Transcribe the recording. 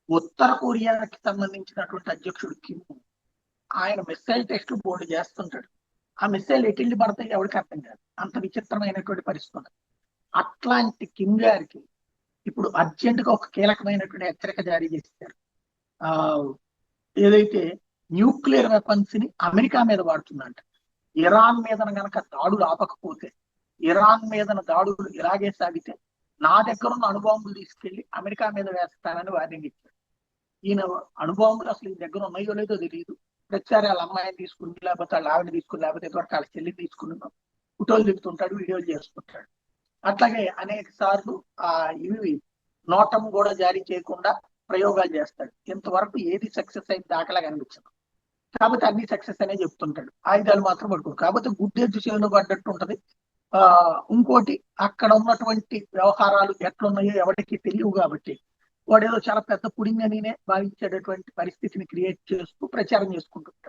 ఉత్తర కొరియాకి సంబంధించినటువంటి అధ్యక్షుడు కిమ్, ఆయన మిస్సైల్ టెస్ట్ బోర్డు చేస్తుంటాడు. ఆ మిస్సైల్ ఎటిల్లి పడతాయి ఎవరికి అర్థం కాదు, అంత విచిత్రమైనటువంటి పరిస్థితి. అట్లాంటి కిమ్ గారికి ఇప్పుడు అర్జెంట్ గా ఒక కీలకమైనటువంటి హెచ్చరిక జారీ చేశారు. ఆ ఏదైతే న్యూక్లియర్ వెపన్స్ ని అమెరికా మీద వాడుతుందంట. ఇరాన్ మీద గనక దాడులు ఆపకపోతే, ఇరాన్ మీద దాడులు ఇలాగే సాగితే నా దగ్గర ఉన్న అణుబాంబులు తీసుకెళ్లి అమెరికా మీద వేస్తానని వార్నింగ్ ఇచ్చారు. ఈయన అణుబాంబులు అసలు ఈ దగ్గర ఉన్నాయో లేదో తెలియదు. ప్రతిసారి వాళ్ళ అమ్మాయిని తీసుకుని, లేకపోతే వాళ్ళ ఆవిడ తీసుకుని, లేకపోతే ఇదివరకు వాళ్ళ చెల్లిని తీసుకుని ఫోటోలు దిగుతుంటాడు, వీడియోలు చేసుకుంటాడు. అట్లాగే అనేక సార్లు ఇవి నోటం కూడా జారీ చేయకుండా ప్రయోగాలు చేస్తాడు. ఇంతవరకు ఏది సక్సెస్ అయిన దాఖలా కనిపించదు. కాబట్టి అన్ని సక్సెస్ అనే చెప్తుంటాడు, ఆయుధాలు మాత్రం పడుకోడు. కాబట్టి గుడ్డెద్దు చేను పడ్డట్టు ఉంటది. ఇంకోటి, అక్కడ ఉన్నటువంటి వ్యవహారాలు ఎట్లున్నాయో ఎవరికి తెలియవు కాబట్టి వాడు ఏదో చాలా పెద్ద పుడింగ్ అనినే భావించేటటువంటి పరిస్థితిని క్రియేట్ చేస్తూ ప్రచారం చేసుకుంటుంటాడు.